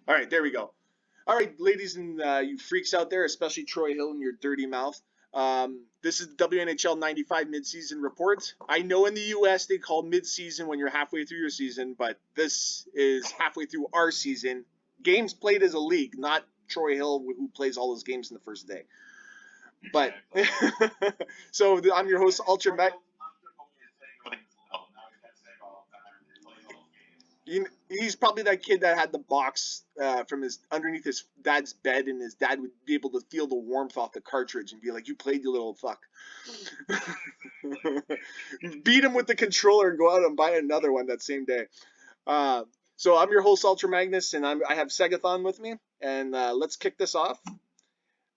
All right, there we go. All right, ladies and you freaks out there, especially Troy Hill and your dirty mouth. This is the WNHL 95 midseason report. I know in the U.S. they call midseason when you're halfway through your season, but this is halfway through our season. Games played as a league, not Troy Hill, who plays all his games in the first day. But so I'm your host, Ultra Mac. He's probably that kid that had the box from his underneath his dad's bed, and his dad would be able to feel the warmth off the cartridge and be like, "You played, you little fuck." Beat him with the controller and go out and buy another one that same day. So I'm your host, Ultra Magnus, and I have Segathon with me, and let's kick this off.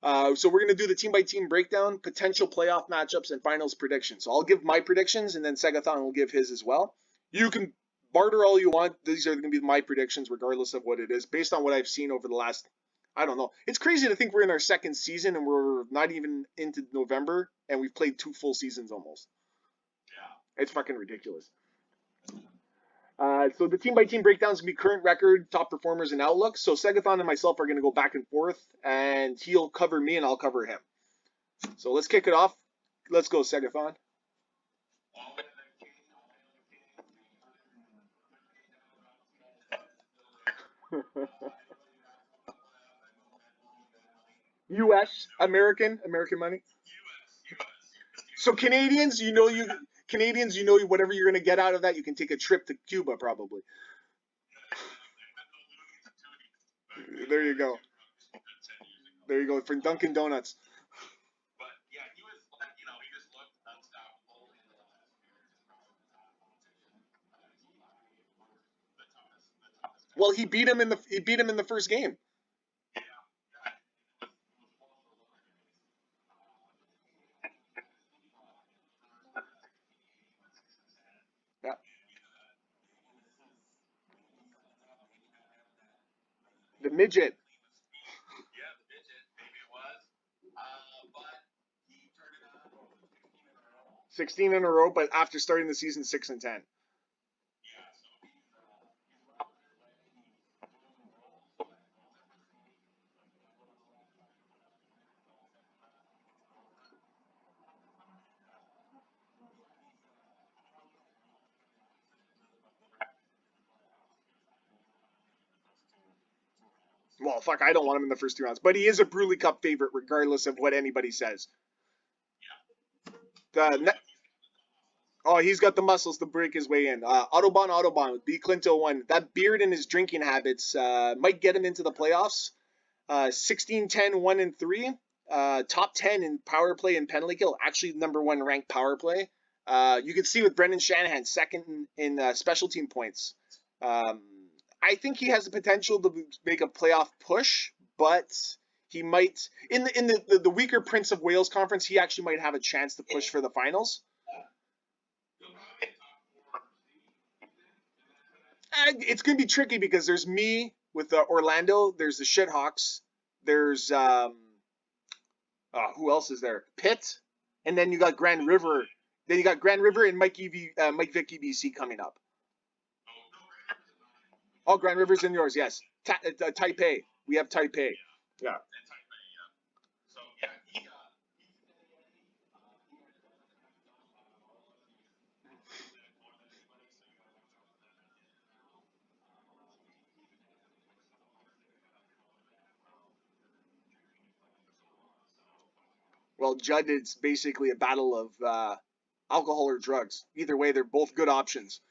So we're going to do the team-by-team breakdown, potential playoff matchups, and finals predictions. So I'll give my predictions, and then Segathon will give his as well. You can barter all you want. These are going to be my predictions, regardless of what it is, based on what I've seen over the last, I don't know. It's crazy to think we're in our second season, and we're not even into November, and we've played 2 full seasons almost. Yeah. It's fucking ridiculous. So the team-by-team breakdowns can be current record, top performers, and outlook. So Segathon and myself are going to go back and forth, and he'll cover me and I'll cover him. So let's kick it off. Let's go, Segathon. U.S. American money. So Canadians, you know whatever you're going to get out of that, you can take a trip to Cuba probably. There you go. There you go for Dunkin' Donuts. Well, he beat him in the first game. Yeah. The midget. 16 in a row, but after starting the season 6-10. Well, fuck, I don't want him in the first 2 rounds, but he is a Bruley Cup favorite, regardless of what anybody says. Oh, he's got the muscles to break his way in. Autobahn Autobahn with Pt.1. That beard and his drinking habits might get him into the playoffs. 16-10, 1-3. Top 10 in power play and penalty kill. Actually, number 1 ranked power play. You can see with Brendan Shanahan, second in special team points. I think he has the potential to make a playoff push, but he might in the weaker Prince of Wales conference. He actually might have a chance to push for the finals. It's going to be tricky because there's me with Orlando. There's the Shithawks. There's who else is there? Pitt, and then you got Grand River. Then you got Grand River and Mike Vicky BC coming up. Oh, Grand River's in yours, yes. Taipei. We have Taipei. Yeah. Well, Judd, it's basically a battle of alcohol or drugs. Either way, they're both good options.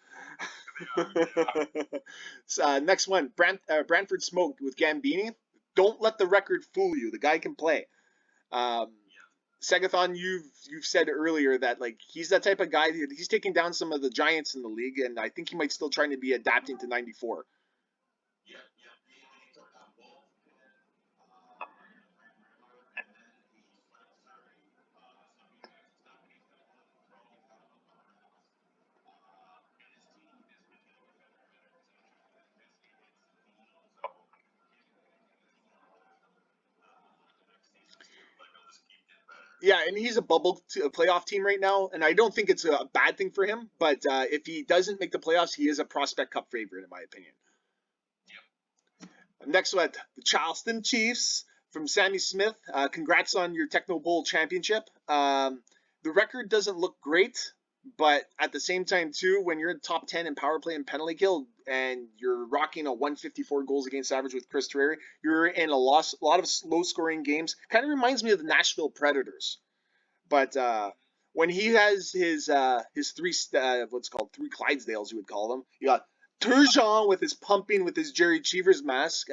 Next one, Brantford Smoke with Gambini. Don't let the record fool you. The guy can play. Segathon, you've said earlier that like he's that type of guy. He's taking down some of the giants in the league, and I think he might still trying to be adapting to 94. Yeah, and he's a playoff team right now, and I don't think it's a bad thing for him. But if he doesn't make the playoffs, he is a prospect cup favorite, in my opinion. Next one, the Charlestown Chiefs from Sammy Smith. Congrats on your Techno Bowl championship. The record doesn't look great, but at the same time, too, when you're in top 10 in power play and penalty kill, and you're rocking a 154 goals against average with Chris Terreri, you're in a lot of low-scoring games. Kind of reminds me of the Nashville Predators. But when he has his three what's called three Clydesdales, you would call them. You got Turgeon with his pumping with his Jerry Cheevers mask,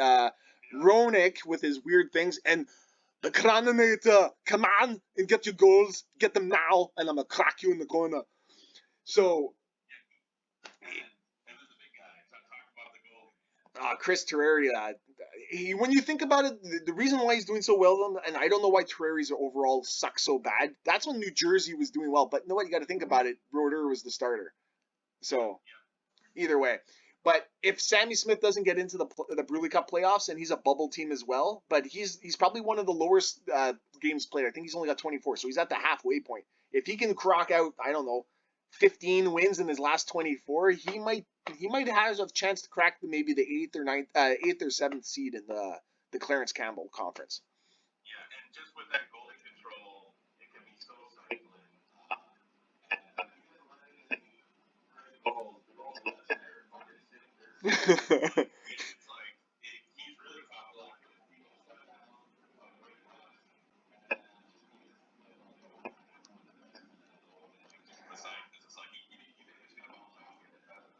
Ronick with his weird things, and the Craninator, come on and get your goals, get them now, and I'm gonna crack you in the corner. So, Chris Terreri, when you think about it, the reason why he's doing so well, and I don't know why Terreri's overall sucks so bad. That's when New Jersey was doing well, but you know what? You got to think about it. Roeder was the starter, so either way. But if Sammy Smith doesn't get into the Bruley Cup playoffs, and he's a bubble team as well, but he's probably one of the lowest games played. I think he's only got 24, so he's at the halfway point. If he can crock out, I don't know, 15 wins in his last 24, he might have a chance to crack maybe the eighth or seventh seed in the Clarence Campbell Conference. Yeah, and just with that goalie control, it can be so cycling. It's like he's really top block.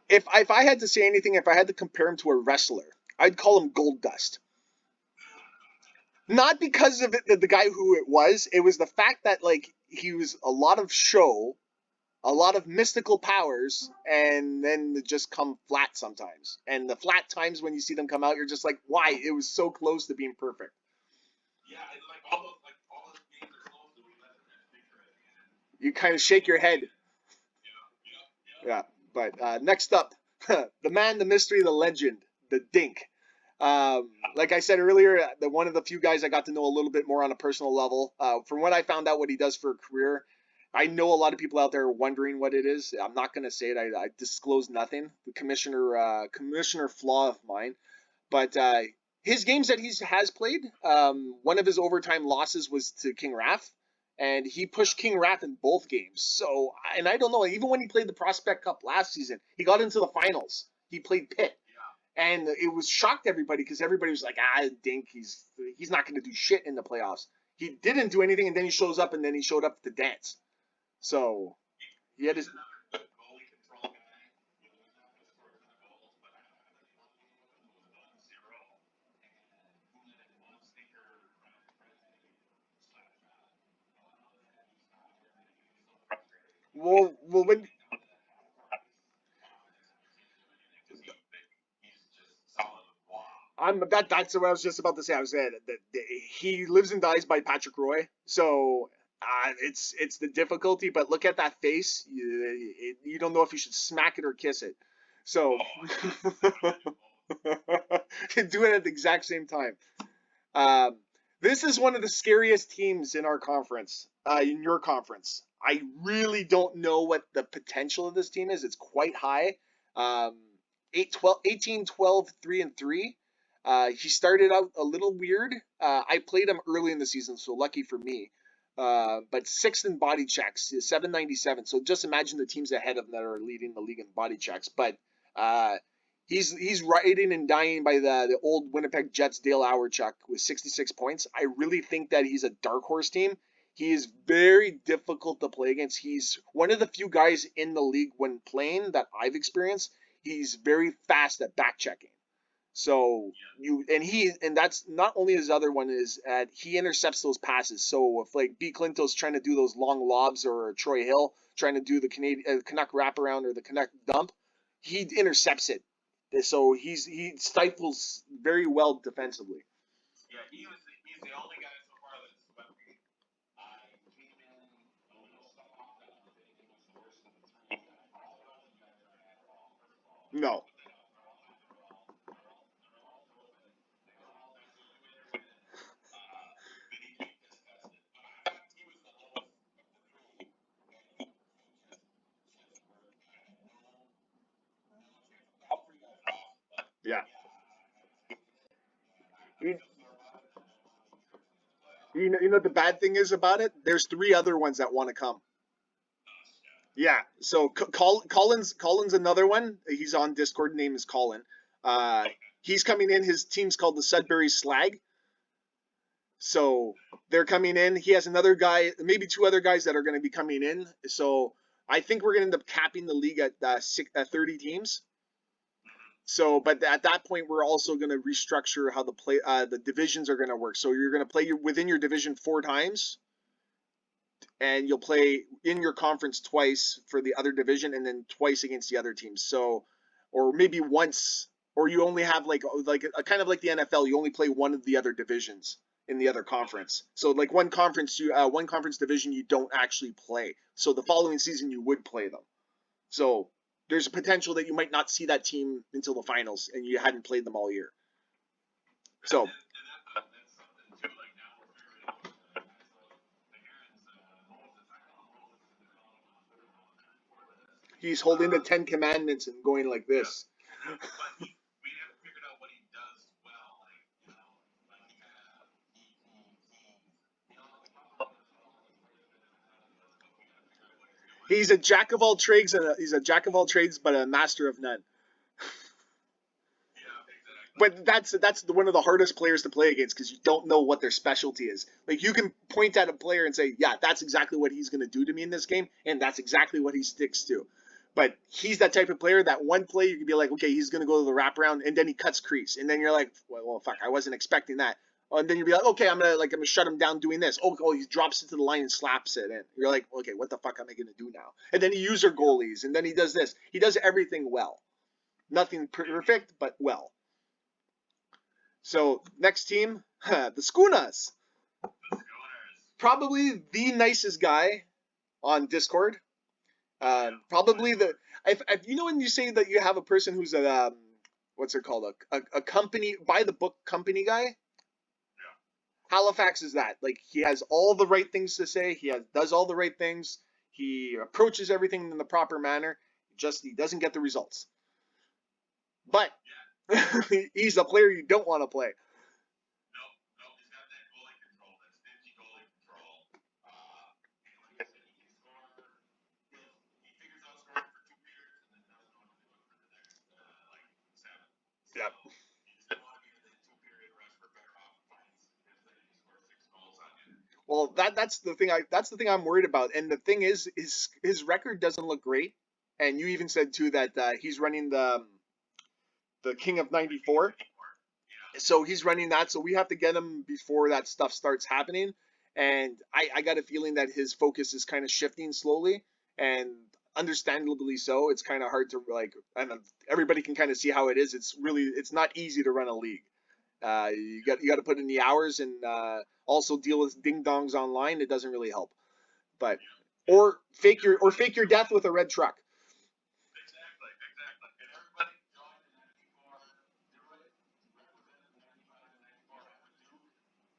If I had to say anything, if I had to compare him to a wrestler, I'd call him Gold Dust. Not because of the guy who it was the fact that like he was a lot of show, a lot of mystical powers, and then they just come flat sometimes. And the flat times when you see them come out, you're just like, why? It was so close to being perfect. Yeah, like all those games are close to we let them at the end. You kind of shake your head. Yeah. But next up, the man, the mystery, the legend, the Dink. Like I said earlier, one of the few guys I got to know a little bit more on a personal level. From what I found out what he does for a career, I know a lot of people out there are wondering what it is. I'm not going to say it. I disclose nothing. The commissioner flaw of mine. But his games that he has played, one of his overtime losses was to King Raff. And he pushed King Raff in both games. So, and I don't know, even when he played the Prospect Cup last season, he got into the finals. He played Pitt. And it was shocked everybody because everybody was like, Dink, he's not going to do shit in the playoffs. He didn't do anything, and then he shows up, and then he showed up to dance. So he had his. Well, when that's what I was just about to say. I was saying that he lives and dies by Patrick Roy. So it's the difficulty. But look at that face. You don't know if you should smack it or kiss it. So do it at the exact same time. This is one of the scariest teams in our conference. In your conference, I really don't know what the potential of this team is. It's quite high. 18, 12, 3-3. He started out a little weird. I played him early in the season, so lucky for me. But sixth in body checks, 797. So just imagine the teams ahead of him that are leading the league in body checks. But he's riding and dying by the old Winnipeg Jets Dale Auerchuk with 66 points. I really think that he's a dark horse team. He is very difficult to play against. He's one of the few guys in the league when playing that I've experienced. He's very fast at back checking. So that's not only his other one is that he intercepts those passes. So if like B. Clinto's trying to do those long lobs or Troy Hill trying to do the Canuck wraparound or the Canuck dump, he intercepts it. So he stifles very well defensively. Yeah, he's the only guy so far that's swept me. I came in a little soft. I don't think it was worse than the three that I called on. You guys are at all, first of all. No. Yeah. You, you know the bad thing is about it. There's three other ones that want to come. Yeah. So Colin's another one. He's on Discord. Name is Colin. Uh, he's coming in. His team's called the Sudbury Slag. So they're coming in. He has another guy, maybe two other guys that are going to be coming in. So I think we're going to end up capping the league at 30 teams. So, but at that point, we're also going to restructure how the divisions are going to work. So you're going to play within your division 4 times, and you'll play in your conference twice for the other division, and then twice against the other teams. So, or maybe once, or you only have like kind of like the NFL. You only play one of the other divisions in the other conference. So like one conference division you don't actually play. So the following season you would play them. So there's a potential that you might not see that team until the finals, and you hadn't played them all year. So. He's holding the 10 Commandments and going like this. But we haven't figured out what he does well. He's a jack of all trades, but a master of none. But that's one of the hardest players to play against because you don't know what their specialty is. Like you can point at a player and say, yeah, that's exactly what he's going to do to me in this game, and that's exactly what he sticks to. But he's that type of player that one play you can be like, okay, he's going to go to the wraparound, and then he cuts crease, and then you're like, well, fuck, I wasn't expecting that. And then you'll be like, okay, I'm gonna shut him down doing this. Oh, he drops it to the line and slaps it, and you're like, okay, what the fuck am I gonna do now? And then he uses goalies, and then he does this. He does everything well. Nothing perfect, but well. So next team, the Schooners. Probably the nicest guy on Discord. Probably if you know when you say that you have a person who's a what's it called, a company by the book company guy. Halifax is that. Like he has all the right things to say. Does all the right things. He approaches everything in the proper manner. Just he doesn't get the results. But he's a player you don't want to play. No, he's got that goalie control, that stingy goalie control. Like I said, he can score. He figures out scoring for 2 periods and then doesn't know what to do for the next 7. Yep. You just don't want to be in that 2-period rest for better off fights because then he scores 6 goals on you. Well, that's the thing I'm worried about. And the thing is, his record doesn't look great. And you even said too that he's running the King of 94. So he's running that. So we have to get him before that stuff starts happening. And I got a feeling that his focus is kind of shifting slowly, and understandably so. It's kind of hard to and everybody can kind of see how it is. It's not easy to run a league. You got to put in the hours and also deal with ding dongs online. It doesn't really help. But or fake your death with a red truck. Exactly. And everybody joined in 94, do it, represent 95 and 94 have to do.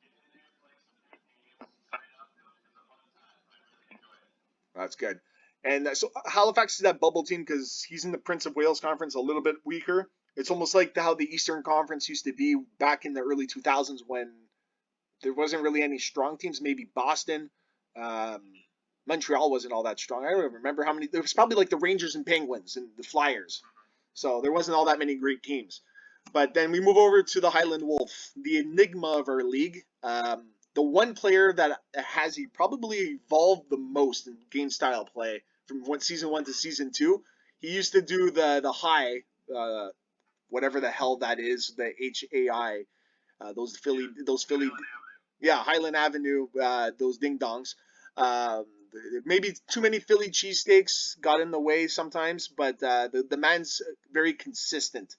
Get in there, play some good games, sign up, it's a fun time. I really enjoy it. That's good. And so Halifax is that bubble team because he's in the Prince of Wales Conference, a little bit weaker. It's almost like how the Eastern Conference used to be back in the early 2000s when there wasn't really any strong teams. Maybe Boston, Montreal wasn't all that strong. I don't remember how many. There was probably like the Rangers and Penguins and the Flyers. So there wasn't all that many great teams. But then we move over to the Highland Wolf, the enigma of our league. The one player that has he probably evolved the most in game style play from season 1 to season 2. He used to do the high, whatever the hell that is, the HAI, those Philly, Highland Avenue, those ding dongs. Maybe too many Philly cheesesteaks got in the way sometimes, but the man's very consistent.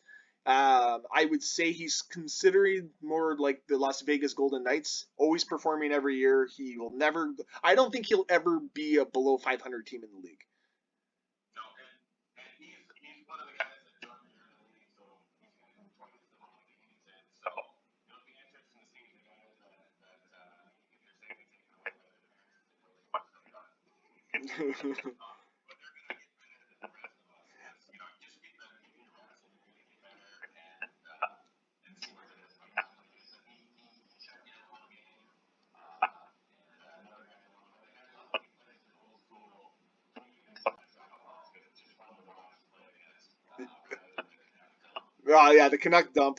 I would say he's considered more like the Las Vegas Golden Knights, always performing every year. He will never. I don't think he'll ever be a below 500 team in the league. No, and he's one of the guys that joined me in the league, so he's going to twice the amount of games in. So it'll be interesting to see the guys that if they're saying they take away by their parents and really what's going on. But they're going to get better than the rest of us. Just keep that keeping your rest and you're going to get better and see where it is. Like I said, Oh yeah, the Canuck dump.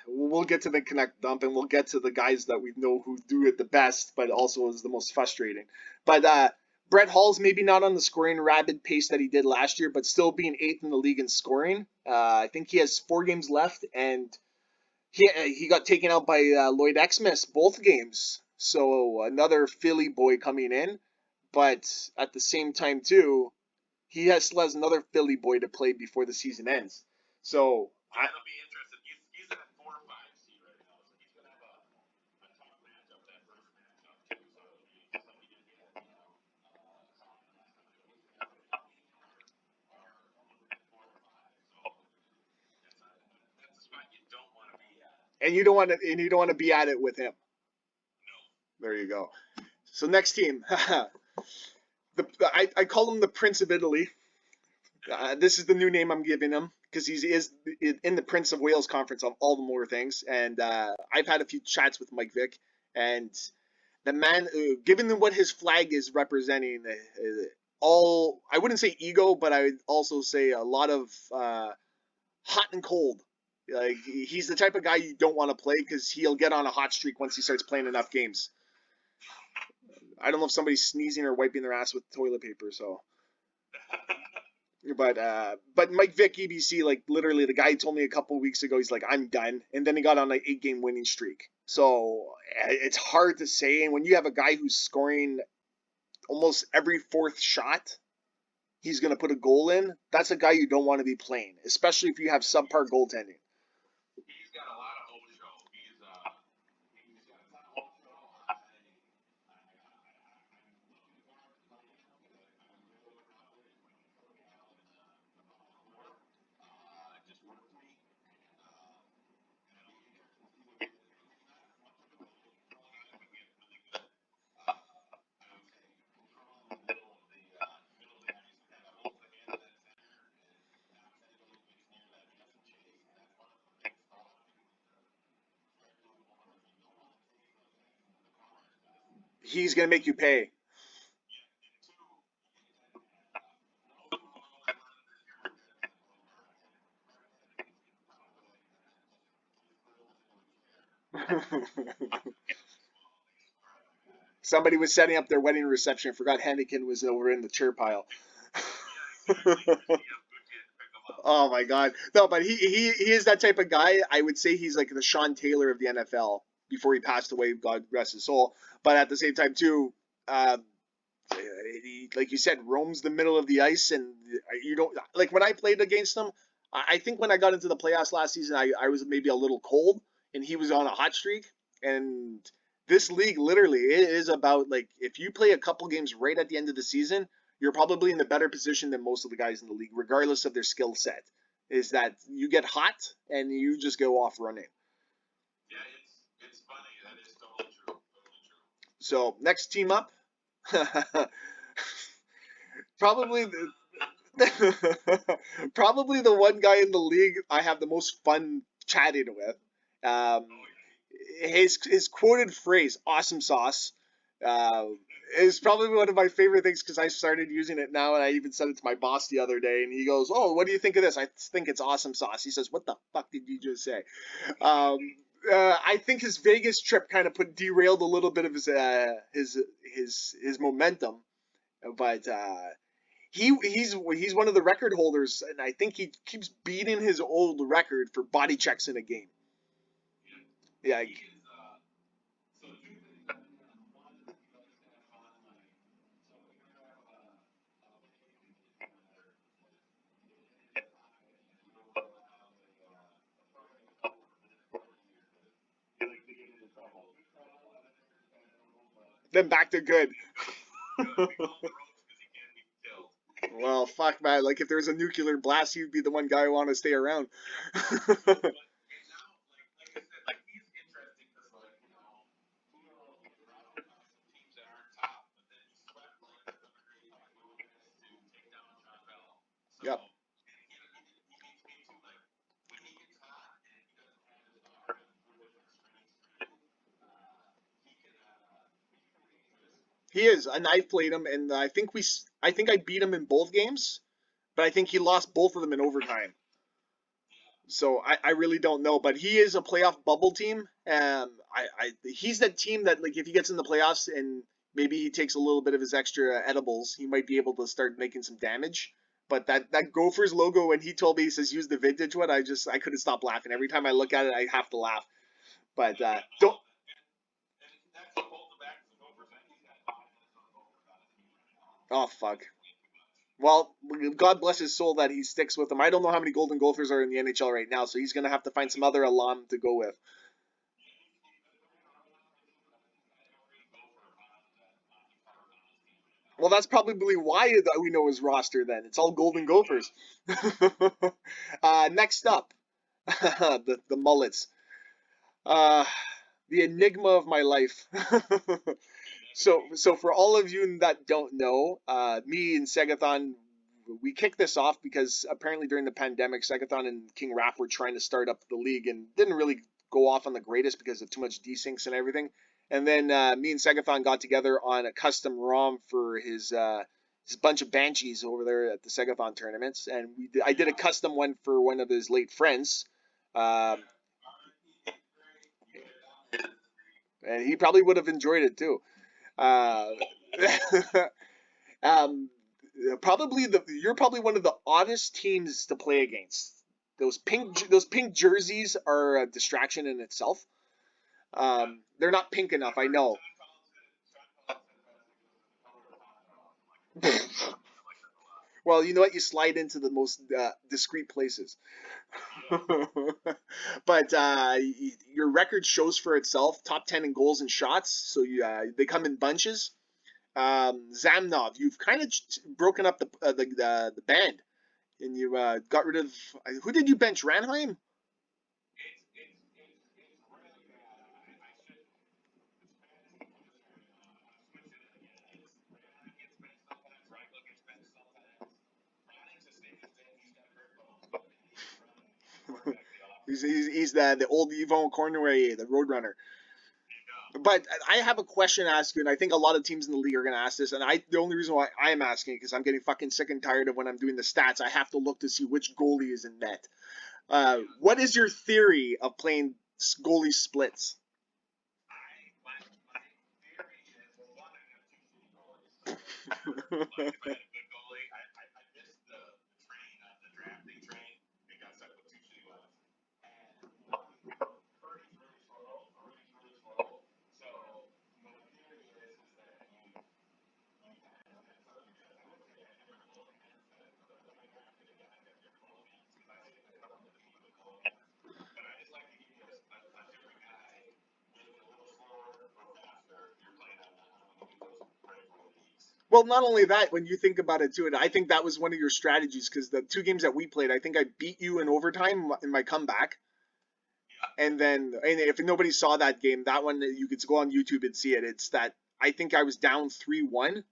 We'll get to the Canuck dump, and we'll get to the guys that we know who do it the best, but also is the most frustrating. But Brett Hall's maybe not on the scoring rabid pace that he did last year, but still being eighth in the league in scoring. I think he has 4 games left, and he got taken out by Lloyd Xmas both games. So another Philly boy coming in, but at the same time too, still has another Philly boy to play before the season ends. So Yeah, it'll be interesting. He's at 4 or 5 seed right now, so he's gonna have a tough matchup that first matchup too. So just like he did get are looking at 4 or 5. So that's a spot you don't want to be at. and you don't want to be at it with him. No. There you go. So next team, I call him the Prince of Italy. This is the new name I'm giving him because he is in the Prince of Wales conference of all the more things. And I've had a few chats with Mike Vick, and the man, given what his flag is representing, all I wouldn't say ego, but I would also say a lot of hot and cold. Like he's the type of guy you don't want to play because he'll get on a hot streak once he starts playing enough games. I don't know if somebody's sneezing or wiping their ass with toilet paper, so. But Mike Vick, EBC, like literally the guy told me a couple of weeks ago, he's like, I'm done. And then he got on an 8-game winning streak. So it's hard to say. And when you have a guy who's scoring almost every 4th shot, he's going to put a goal in. That's a guy you don't want to be playing, especially if you have subpar goaltending. He's got a lot of Ojo. He's got a ton of Ojo. Just worked me. He's going to make you pay. Somebody was setting up their wedding reception and forgot Hennigan was over in the chair pile. Oh my god. No, but he is that type of guy. I would say he's like the Sean Taylor of the NFL before he passed away, God rest his soul. But at the same time too, he, like you said, roams the middle of the ice, and you don't like when I played against him. I think when I got into the playoffs last season, I was maybe a little cold, and he was on a hot streak. And this league, literally, it is about like if you play a couple games right at the end of the season, you're probably in a better position than most of the guys in the league, regardless of their skill set. Is that you get hot and you just go off running. Yeah, it's funny. That is totally true. Totally true. So next team up, probably probably the one guy in the league I have the most fun chatting with. Um, his quoted phrase "awesome sauce" uh, is probably one of my favorite things because I started using it now, and I even said it to my boss the other day, and he goes, "Oh, what do you think of this?" I think it's awesome sauce. He says, "What the fuck did you just say?" Um, I think his Vegas trip kind of derailed a little bit of his momentum, but he's one of the record holders, and I think he keeps beating his old record for body checks in a game. Yeah. Then back to good. Well, fuck, man. Like, if there was a nuclear blast, he'd be the one guy I want to stay around. Yep. He is, and I played him, and I think I beat him in both games, but I think he lost both of them in overtime. So I really don't know, but he is a playoff bubble team. He's that team that, like, if he gets in the playoffs and maybe he takes a little bit of his extra edibles, he might be able to start making some damage. But that Gophers logo, when he told me, he says use the vintage one, I couldn't stop laughing. Every time I look at it, I have to laugh. But don't. That's the whole back to the Gophers. I think he's got 5 minutes on the Gophers on his team right now. Oh fuck. Well, God bless his soul that he sticks with them. I don't know how many Golden Gophers are in the NHL right now, so he's gonna have to find some other alum to go with. Well, that's probably why we know his roster then. It's all Golden Gophers. Next up, the mullets. The enigma of my life. So for all of you that don't know, me and Segathon, we kicked this off because apparently during the pandemic, Segathon and King Raph were trying to start up the league and didn't really go off on the greatest because of too much desyncs and everything. And then me and Segathon got together on a custom ROM for his bunch of Banshees over there at the Segathon tournaments, and I did a custom one for one of his late friends. And he probably would have enjoyed it too. Probably you're probably one of the oddest teams to play against. Those pink jerseys are a distraction in itself. They're not pink enough, I know. Well, you know what? You slide into the most discreet places. But your record shows for itself. Top 10 in goals and shots. So they come in bunches. Zamnov, you've kind of broken up the band, and you got rid of who did you bench? Ranheim. He's the old Yvon Cornway, the Roadrunner. But I have a question to ask you, and I think a lot of teams in the league are going to ask this. And the only reason why I'm asking because I'm getting fucking sick and tired of when I'm doing the stats. I have to look to see which goalie is in net. What is your theory of playing goalie splits? Well, not only that, when you think about it too, and I think that was one of your strategies because the 2 games that we played, I think I beat you in overtime in my comeback. And then, and if nobody saw that game, that one you could go on YouTube and see it. It's that I think I was down 3-1.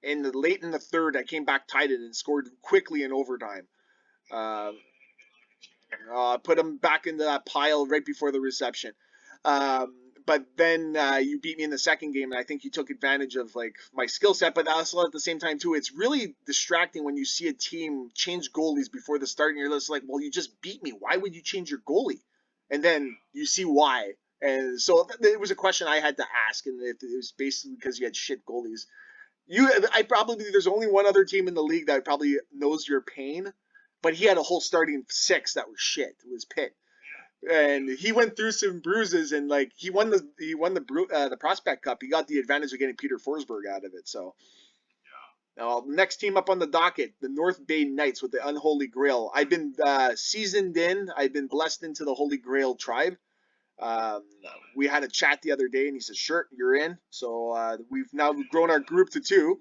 And late in the third, I came back tied it and scored quickly in overtime. Put him back into that pile right before the reception. But then you beat me in the second game, and I think you took advantage of like my skill set. But also at the same time too, it's really distracting when you see a team change goalies before the start, and you're just like, well, you just beat me. Why would you change your goalie? And then you see why. And so it was a question I had to ask, and it was basically because you had shit goalies. There's only one other team in the league that probably knows your pain, but he had a whole starting 6 that was shit. It was Pitt, and he went through some bruises, and like he won the Prospect Cup. He got the advantage of getting Peter Forsberg out of it. So now, next team up on the docket, the North Bay Knights with the Unholy Grail. I've been seasoned in. I've been blessed into the Holy Grail tribe. We had a chat the other day, and he said, "Sure, you're in." So we've now grown our group to 2.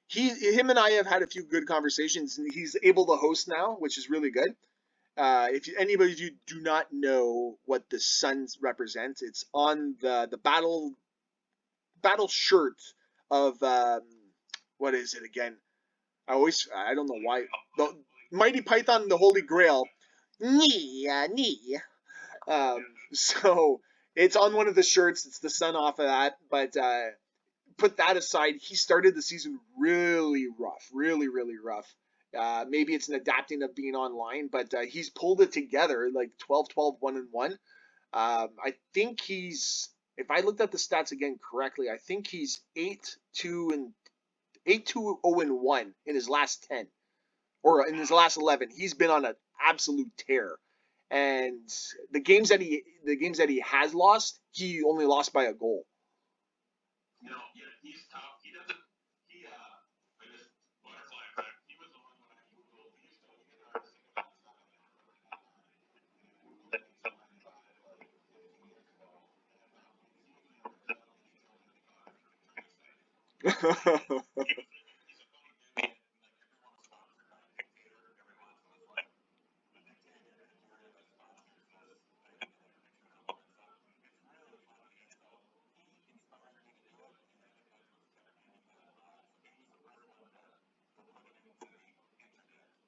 Him and I have had a few good conversations, and he's able to host now, which is really good. If anybody of you do not know what the Suns represent, it's on the battle shirt of what is it again? I don't know why. The Mighty Python and the Holy Grail. Knee. So it's on one of the shirts. It's the sun off of that. But put that aside, he started the season really rough, really, really rough. Maybe it's an adapting of being online, but he's pulled it together like 12-12, 1-1. I think he's, if I looked at the stats again correctly, I think he's 8-2-0-1 in his last 10 or in his last 11. He's been on an absolute tear. And the games that he has lost, he only lost by a goal. Yeah, he's tough. He doesn't. I just butterfly effect. He was the one when I Googled. We used to get our sick about stuff.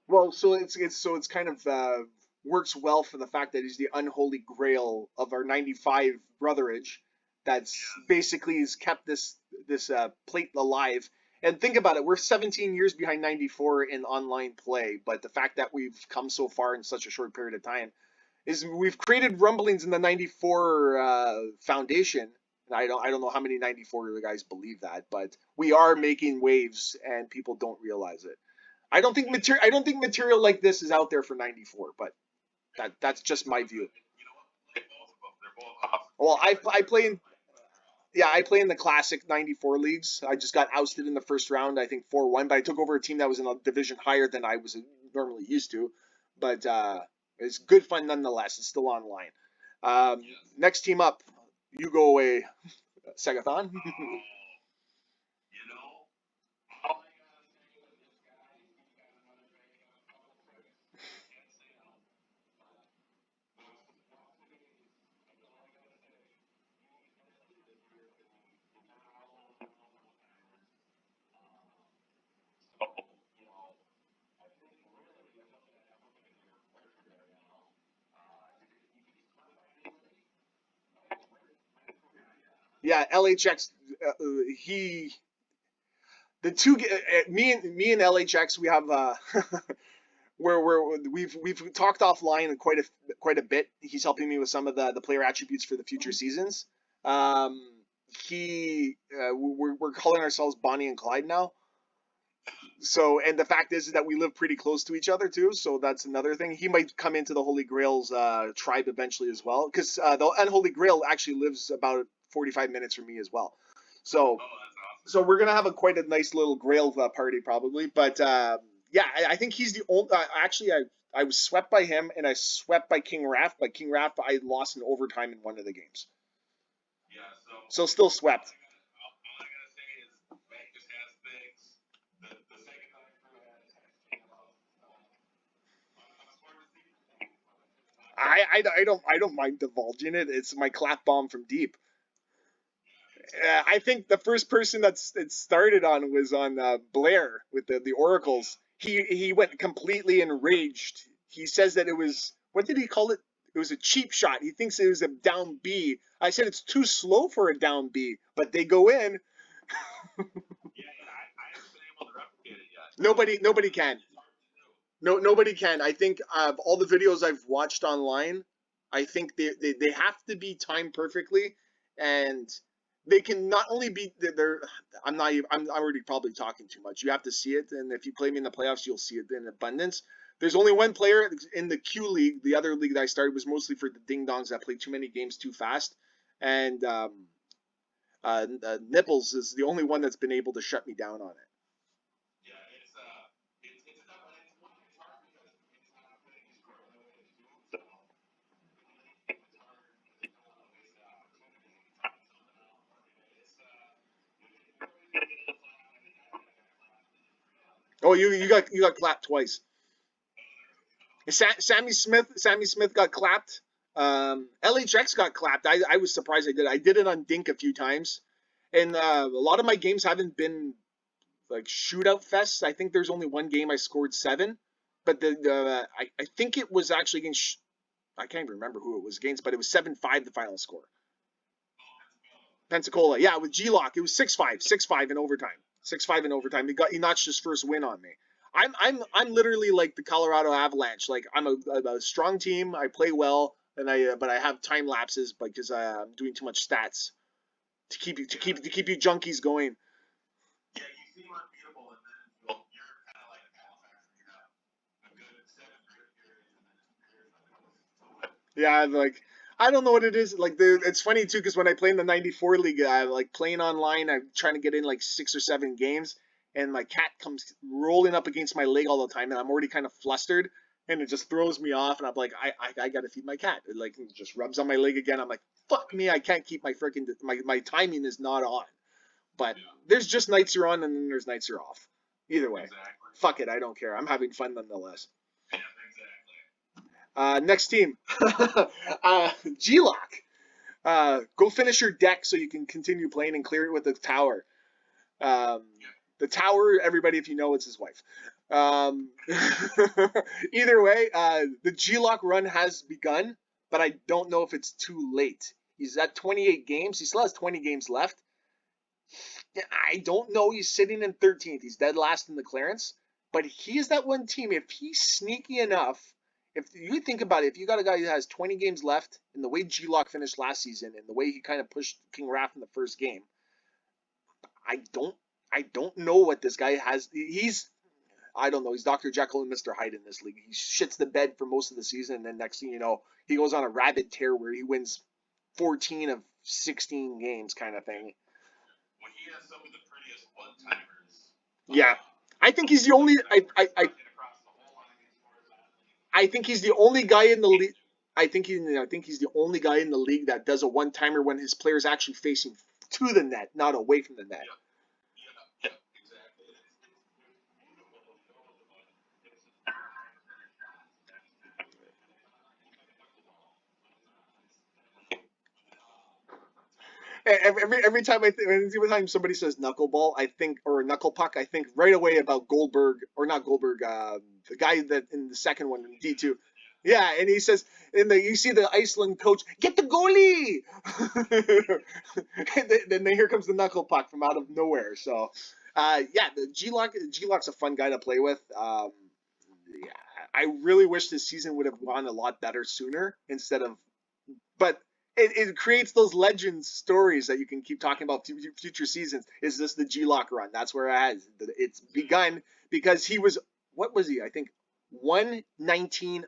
Well, so it's kind of works well for the fact that he's the unholy grail of our '95 brotherage. That's basically has kept this plate alive. And think about it, we're 17 years behind '94 in online play, but the fact that we've come so far in such a short period of time is we've created rumblings in the '94 foundation. I don't know how many '94 guys believe that, but we are making waves and people don't realize it. I don't think material like this is out there for '94, but that's just my view. You know what? Like both of them, they're both awesome. Well, I play in yeah, I play in the classic '94 leagues. I just got ousted in the first round, I think 4-1, but I took over a team that was in a division higher than I was normally used to. But it's good fun nonetheless. It's still online. Yes. Next team up, you go away, Segathon. You know, all I gotta say with this guy, he's got another very couple tricks. Can't say no. Those opportunities, that's all I gotta say. He's especially this year when he got all of those timers. So, you know, I think really I'm looking at your picture there now. He's 25 anybody? Yeah, LHX. He the two me and LHX we have where we've talked offline quite a bit. He's helping me with some of the player attributes for the future seasons. Um, we're calling ourselves Bonnie and Clyde now. So and the fact is that we live pretty close to each other too. So that's another thing. He might come into the Holy Grail's tribe eventually as well, because the Unholy Grail actually lives about 45 minutes from me as well. Oh, So that's awesome. so we're gonna have a quite a nice little Grail party probably. But yeah, I think he's the only. Actually, I was swept by him and I swept by King Raph. But King Raph, I lost in overtime in one of the games. Yeah, so So still swept. all I gotta say is Vegas has things. The second night crew has came up. I'm smart to see things, but I don't mind divulging it. It's my clap bomb from deep. I think the first person it started on was on Blair with the Oracles. He went completely enraged. He says that it was, what did he call it? It was a cheap shot. He thinks it was a down B. I said it's too slow for a down B, but they go in. yeah, and I haven't been able to replicate it yet. Nobody can. It's hard to do. No, nobody can. I think of all the videos I've watched online, I think they have to be timed perfectly, and they can not only be they're. I'm not. I'm already probably talking too much. You have to see it, and if you play me in the playoffs, you'll see it in abundance. There's only one player in the Q League. The other league that I started was mostly for the ding dongs that play too many games too fast, and Nipples is the only one that's been able to shut me down on it. Yeah, it's a tough one. It's hard because it's not putting his score in the way to do so. It's hard because you don't want to waste the opportunity and trying something out. You're always gonna get a little flat out. I think I got flat Oh, you got clapped twice. out. Sammy Smith got clapped. LHX got clapped. I was surprised I did. I did it on Dink a few times, and a lot of my games haven't been like shootout fests. I think there's only one game I scored 7, but I think it was actually against. I can't even remember who it was against, but it was 7-5 the final score. Pensacola, yeah, with G Lock, it was 6-5, 6-5 in overtime, 6-5 in overtime. He notched his first win on me. I'm literally like the Colorado Avalanche. Like I'm a strong team. I play well, and but I have time lapses because I'm doing too much stats to keep you junkies going. Yeah, you seem unbeatable, and then you're kind of like Halifax, where you have a good 7 great periods, and then 2 periods that goes. Yeah, like I don't know what it is. Like it's funny too because when I play in the '94 league, I like playing online. I'm trying to get in like 6 or 7 games, and my cat comes rolling up against my leg all the time, and I'm already kind of flustered, and it just throws me off. And I'm like, I gotta feed my cat. It like it just rubs on my leg again. I'm like, fuck me, I can't keep my freaking my timing is not on. But Yeah, there's just nights you're on, and then there's nights you're off. Either way, exactly. fuck it, I don't care. I'm having fun nonetheless. Yeah, exactly. Next team, G-Lock. Go finish your deck so you can continue playing and clear it with the tower. Um, Yeah. the tower, everybody, if you know, it's his wife. Either way, the G-Lock run has begun, but I don't know if it's too late. He's at 28 games. He still has 20 games left. I don't know. He's sitting in 13th. He's dead last in the clearance. But he is that one team. If he's sneaky enough, if you think about it, if you got a guy who has 20 games left, and the way G Lock finished last season, and the way he kind of pushed King Raph in the first game, I don't, I don't know what this guy has. I don't know. He's Dr. Jekyll and Mr. Hyde in this league. He shits the bed for most of the season, and then next thing you know, he goes on a rabid tear where he wins 14 of 16 games, kind of thing. Well, he has some of the prettiest one-timers. Yeah, I think he's the only. I think he's the only guy in the league. I think he's the only guy in the league that does a one timer when his player's actually facing to the net, not away from the net. Yeah, exactly. Every time somebody says knuckleball, I think or knuckle puck, I think right away about Goldberg or not Goldberg, the guy that in the second one in D2. Yeah, and he says, you see the Iceland coach, get the goalie. And then here comes the knuckle puck from out of nowhere. So, yeah, the G-Lock's a fun guy to play with. Yeah, I really wish this season would have gone a lot better sooner instead of, but it creates those legend stories that you can keep talking about future seasons. Is this the G-Lock run? That's where it's begun because he was, what was he? I think 119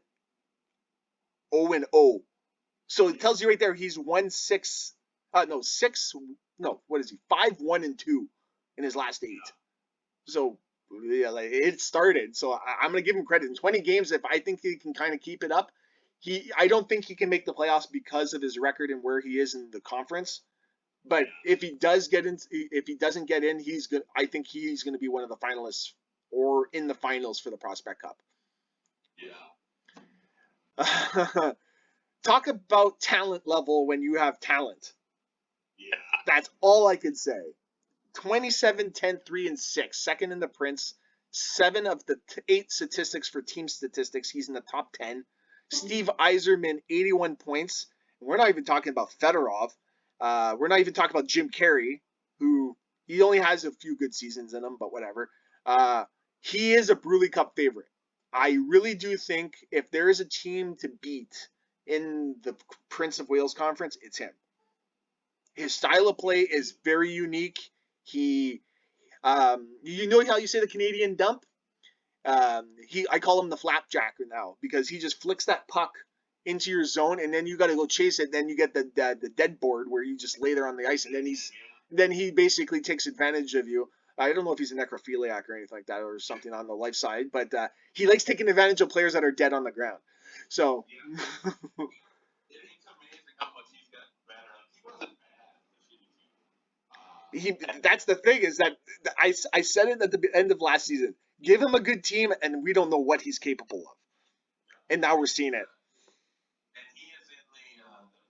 0-0. So it tells you right there he's 1-6. No, 6. No, what is he? 5-1-2 in his last 8. So yeah, like it started. So I'm gonna give him credit. In 20 games, if I think he can kind of keep it up, I don't think he can make the playoffs because of his record and where he is in the conference. But if he doesn't get in, he's good. I think he's going to be one of the finalists or in the finals for the Prospect Cup. Yeah. Talk about talent level when you have talent. Yeah. That's all I could say. 27, 10, 3, and 6. Second in the Prince. 7 of the 8 statistics for team statistics. He's in the top 10. Steve Yzerman, 81 points. And we're not even talking about Fedorov. We're not even talking about Jim Carey, who he only has a few good seasons in him, but whatever. He is a Bruley Cup favorite. I really do think if there is a team to beat in the Prince of Wales Conference, it's him. His style of play is very unique. He, you know how you say the Canadian dump? I call him the flapjack now because he just flicks that puck into your zone, and then you got to go chase it. Then you get the dead board where you just lay there on the ice, and then he basically takes advantage of you. I don't know if he's a necrophiliac or anything like that or something on the life side, but he likes taking advantage of players that are dead on the ground. So. It's amazing how much he's gotten better. Like, he wasn't bad. That's the thing is that I said it at the end of last season. Give him a good team, and we don't know what he's capable of. And now we're seeing it. And he is in the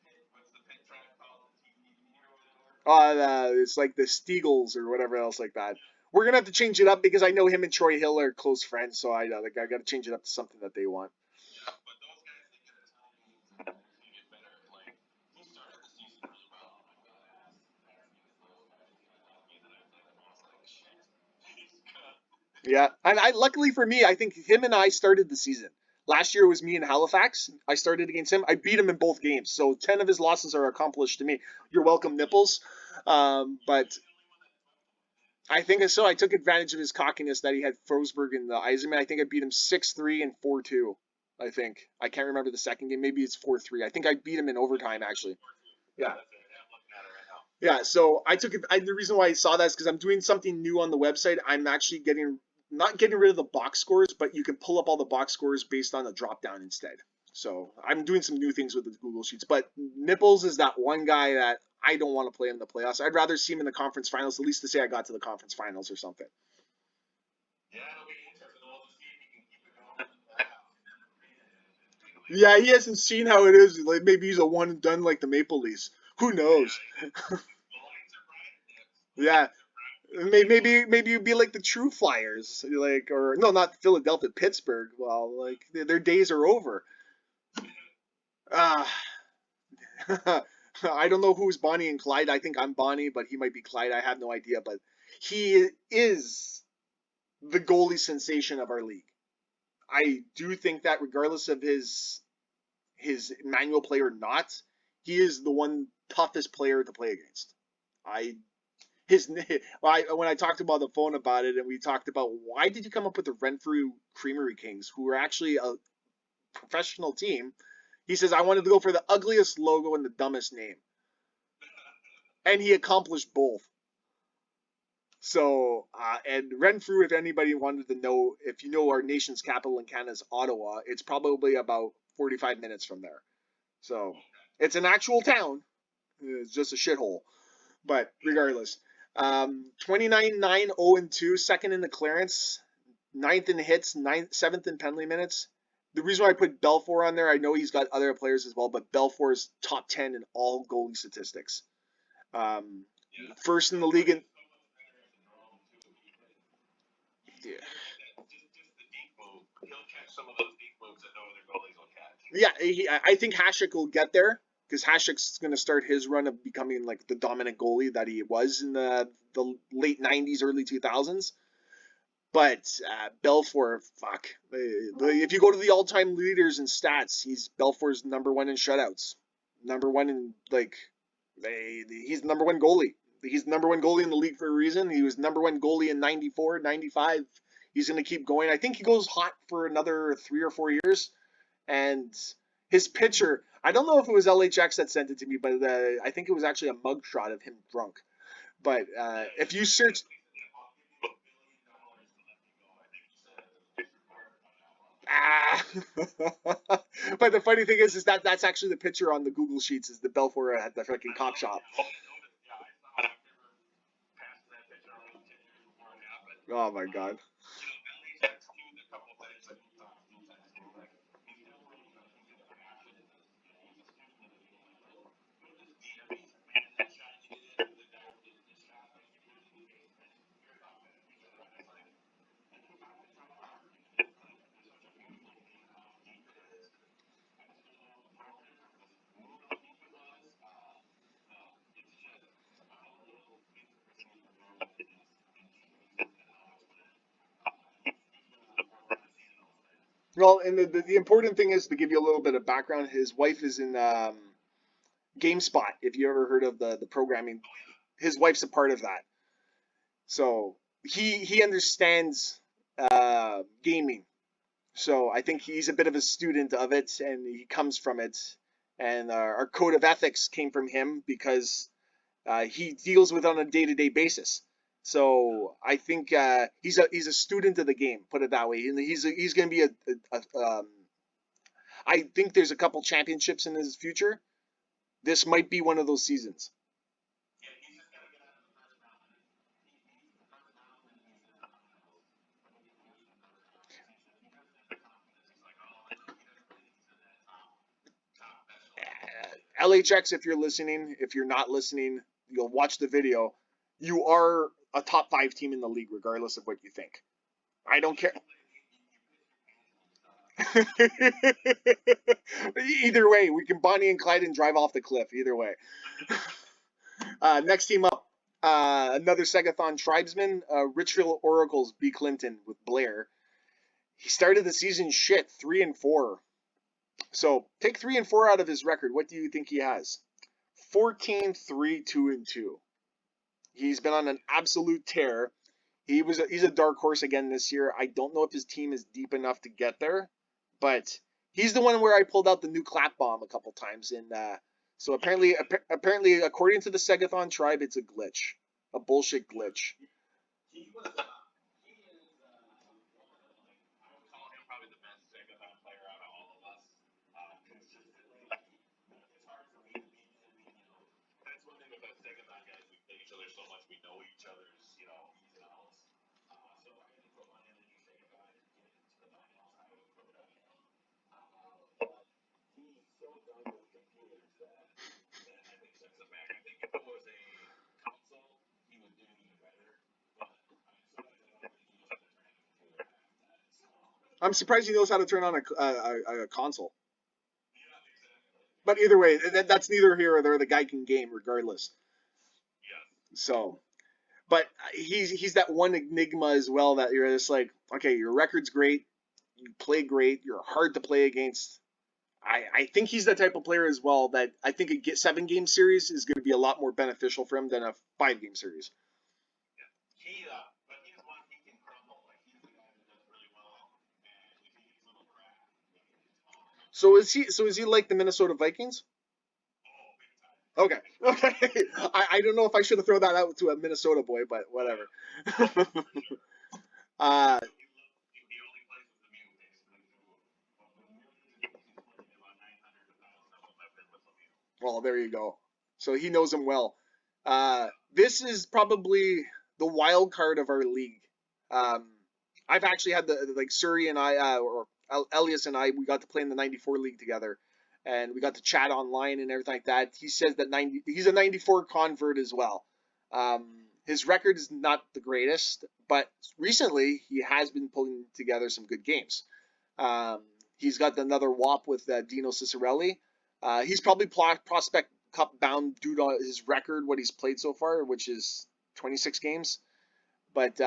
pit. What's the pit tribe called? The TV or whatever? It's like the Steagles or whatever else like that. We're gonna have to change it up because I know him and Troy Hill are close friends, so I got to change it up to something that they want. Yeah, but those guys, they get a ton of games and they're going to get better. Like, he started the season really well. Oh my God, asking if those guys going to help me. Then I played them. I was like, shit, he's good. Yeah, and luckily for me, I think him and I started the season. Last year was me in Halifax. I started against him. I beat him in both games, so 10 of his losses are accomplished to me. You're welcome, Nipples. But I think so. I took advantage of his cockiness that he had Forsberg and the Eisenman. I think I beat him 6-3 and 4-2. I think I can't remember the second game. Maybe it's 4-3. I think I beat him in overtime actually. Yeah. Yeah, so I took it. The reason why I saw that is because I'm doing something new on the website. I'm actually not getting rid of the box scores, but you can pull up all the box scores based on a drop down instead. So I'm doing some new things with the Google Sheets. But Nipples is that one guy that I don't want to play in the playoffs. I'd rather see him in the conference finals, at least to say I got to the conference finals or something. Yeah, it'll be interesting. We'll see if he can keep it going. Yeah, he hasn't seen how it is. Like maybe he's a one and done like the Maple Leafs. Who knows? Yeah. Maybe you'd be like the True Flyers, like or no, not Philadelphia, Pittsburgh. Well, like their days are over. Uh, I don't know who's Bonnie and Clyde. I think I'm Bonnie, but he might be Clyde. I have no idea. But he is the goalie sensation of our league. I do think that regardless of his manual play or not, he is the one toughest player to play against. I his when I talked about the phone about it, and we talked about why did you come up with the Renfrew Creamery Kings, who are actually a professional team. He says I wanted to go for the ugliest logo and the dumbest name, and he accomplished both. So, and Renfrew, if anybody wanted to know, if you know our nation's capital in Canada is Ottawa, it's probably about 45 minutes from there. So, it's an actual town. It's just a shithole. But regardless, 29 9 0 and 2, second in the clearance, ninth in hits, seventh in penalty minutes. The reason why I put Belfour on there, I know he's got other players as well, but Belfour's top 10 in all goalie statistics. First in the league in. Yeah. Yeah, I think Hasek will get there because Hasek's going to start his run of becoming like the dominant goalie that he was in the late 90s, early 2000s. But Belfour, fuck. If you go to the all-time leaders in stats, Belfour's number one in shutouts. Number one in, like, he's the number one goalie. He's the number one goalie in the league for a reason. He was number one goalie in 94, 95. He's going to keep going. I think he goes hot for another 3 or 4 years. And his pitcher, I don't know if it was LHX that sent it to me, but I think it was actually a mugshot of him drunk. But if you search. Ah. But the funny thing is that that's actually the picture on the Google Sheets is the Belfour at the fucking cop shop. Oh my god. Well, and the important thing is to give you a little bit of background. His wife is in GameSpot. If you ever heard of the programming, his wife's a part of that. So he understands gaming. So I think he's a bit of a student of it, and he comes from it. And our code of ethics came from him because he deals with it on a day-to-day basis. So I think he's a student of the game, put it that way, and he's going to be I think there's a couple championships in his future. This might be one of those seasons. LHX, if you're listening, if you're not listening, you'll watch the video. You are a top 5 team in the league, regardless of what you think. I don't care. Either way, we can Bonnie and Clyde and drive off the cliff. Either way. Next team up, Another Segathon tribesman, Richfield Oracles, B. Clinton with Blair. He started the season shit, 3-4. So take 3-4 out of his record. What do you think he has? 14-3-2-2. He's been on an absolute tear. He's a dark horse again this year. I don't know if his team is deep enough to get there, but he's the one where I pulled out the new clap bomb a couple times. And so apparently, according to the Segathon tribe, it's a glitch, a bullshit glitch. He was, he is, I would call him probably the best Segathon player out of all of us. Consistently, it's hard for me to beat him. That's one thing with us Segathon guys. We play each other so much. We know each other's, ins and outs. So I had to put one in the new Segathon and get into the finals. I would put it on him. But he's so done with computers that I think sets him back. I think if it was a console, he would do even better. But I'm surprised he knows how to turn on a console. But either way, that's neither here or there. The guy can game regardless. Yeah. So, but he's that one enigma as well that you're just like, okay, your record's great, you play great, you're hard to play against. I think he's the type of player as well that I think a 7-game series is going to be a lot more beneficial for him than a 5-game series. Yeah. But he's one he can crumble. Like he's the guy that does really well, and if he gets a little crap, So is he like the Minnesota Vikings? oh, big time. Okay. I don't know if I should have thrown that out to a Minnesota boy, but whatever. He only plays with the Mute basically. Well, there you go. So he knows him well. This is probably the wild card of our league. I've actually had Surrey and I, or Elias and I, we got to play in the 94 league together, and we got to chat online and everything like that. He says that he's a 94 convert as well. His record is not the greatest, but recently he has been pulling together some good games. He's got another WOP with Dino Cicerelli. He's probably Prospect Cup bound due to his record, what he's played so far, which is 26 games. But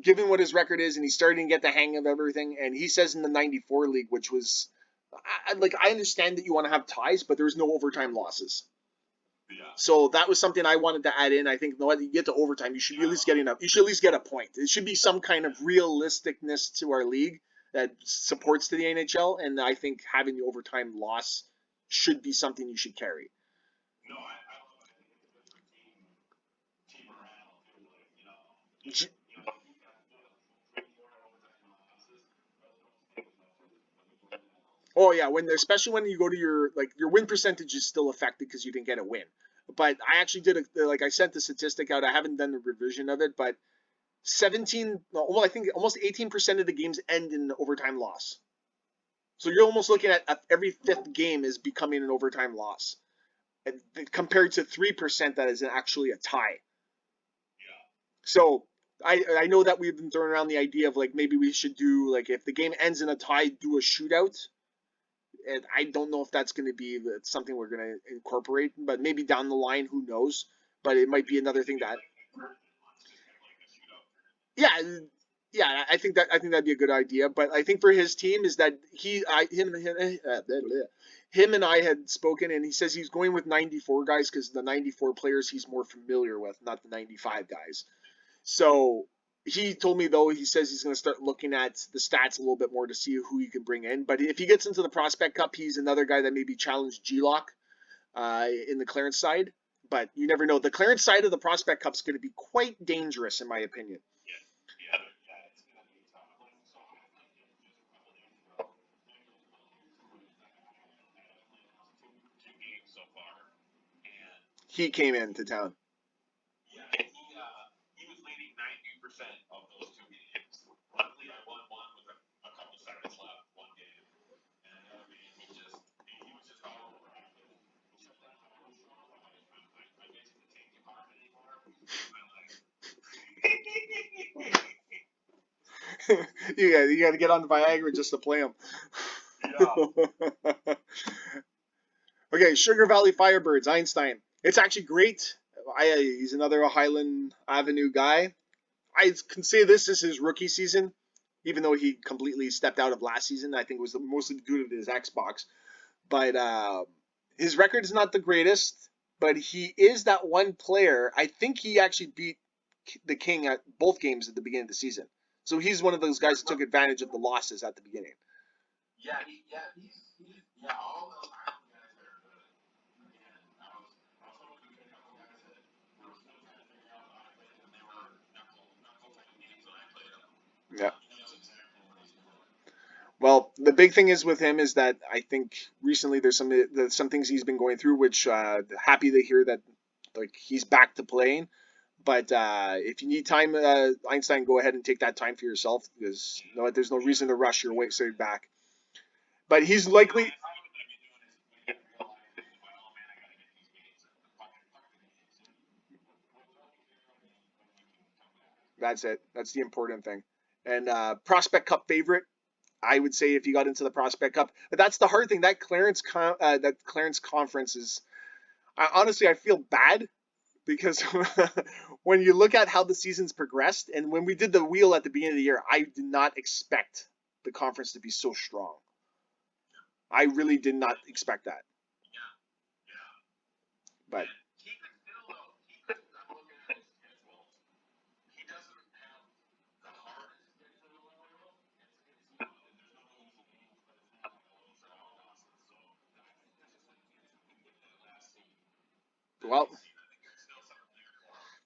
given what his record is, and he's starting to get the hang of everything, and he says in the 94 league, which was, I understand that you want to have ties, but there's no overtime losses. Yeah. So that was something I wanted to add in. I think when you get to overtime, you should be at least getting up. You should at least get a point. It should be some kind of realisticness to our league that supports to the NHL, and I think having the overtime loss should be something you should carry. No, I love it. I think it's good for team morale too. Like, Oh yeah, especially when you go to your win percentage is still affected because you didn't get a win. But I actually did I sent the statistic out. I haven't done the revision of it, but 17, well, I think almost 18% of the games end in an overtime loss. So you're almost looking at every 5th game is becoming an overtime loss, compared to 3% that is actually a tie. Yeah. So I know that we've been throwing around the idea of maybe we should do if the game ends in a tie, do a shootout. And I don't know if that's going to be something we're going to incorporate, but maybe down the line, who knows? But it might be another thing that. Yeah, I think that'd be a good idea. But I think for his team is that him and I had spoken, and he says he's going with 94 guys because the 94 players he's more familiar with, not the 95 guys. So he told me, though, he says he's going to start looking at the stats a little bit more to see who he can bring in. But if he gets into the Prospect Cup, he's another guy that maybe challenged G-Lock in the Clarence side. But you never know. The Clarence side of the Prospect Cup is going to be quite dangerous, in my opinion. Yeah, it's going to be tough. Two games so far, and he came into town. Yeah, and he was leading 90% of those 2 games. Luckily, I won one with a couple seconds left, one game, and the other game he was just all over. I basically can't give off anymore. You got to get on the Viagra just to play him. Yeah. Okay, Sugar Valley Firebirds, Einstein. It's actually great. He's another Highland Avenue guy. I can say this is his rookie season, even though he completely stepped out of last season. I think it was mostly due to his Xbox. But his record is not the greatest, but he is that one player. I think he actually beat the King at both games at the beginning of the season. So he's one of those guys who took advantage of the losses at the beginning. Yeah, all those Ireland guys are good. And I was hoping to get a couple guys that were still trying to figure out how to play when they were knuckle type games when I played them. Yeah. He knows exactly what he's doing. Well, the big thing is with him is that I think recently there's some things he's been going through, which happy to hear that like he's back to playing. But if you need time, Einstein, go ahead and take that time for yourself because there's no reason to rush your way straight back. But he's likely. That's it. That's the important thing. And Prospect Cup favorite, I would say if you got into the Prospect Cup. But that's the hard thing. That Clarence conference is. Honestly, I feel bad because when you look at how the season's progressed, and when we did the wheel at the beginning of the year, I did not expect the conference to be so strong. I really did not expect that. But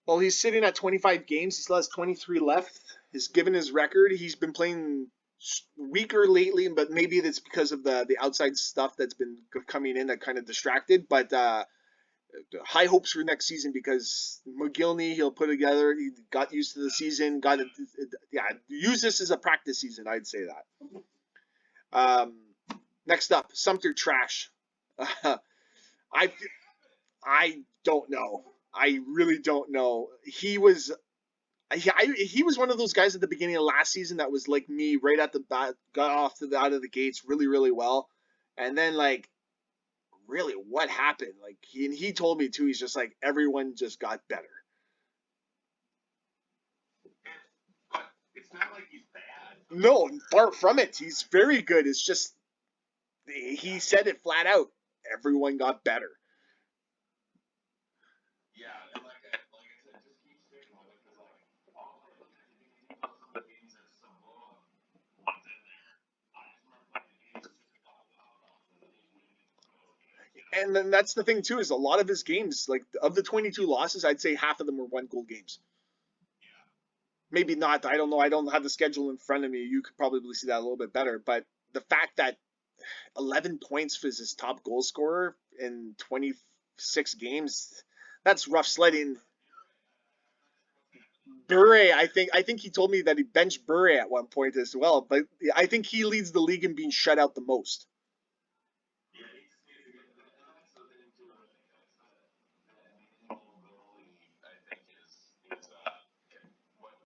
well, he's sitting at 25 games. He still has 23 left. He's given his record. He's been playing weaker lately, but maybe that's because of the outside stuff that's been coming in that kind of distracted. But high hopes for next season because McGillney he'll put together. He got used to the season. Use this as a practice season. I'd say that. Next up, Sumter Trash. I don't know. I really don't know. He was one of those guys at the beginning of last season that was like me, right at the bat, got off out of the gates really, really well, and then like, really, what happened? Like he told me too. He's just like everyone just got better. But it's not like he's bad. No, far from it. He's very good. It's just he said it flat out. Everyone got better. Yeah, and like I said, just keep sticking with it because like all I look at the games are some ones in there. I just remember playing the games just a couple And then that's the thing too is a lot of his games, like of the 22 losses, I'd say half of them were 1-goal games. Yeah. Maybe not. I don't know. I don't have the schedule in front of me. You could probably see that a little bit better. But the fact that 11 points was his top goal scorer in 26 games, that's rough sledding. Bure, I think he told me that he benched Bure at one point as well, but I think he leads the league in being shut out the most.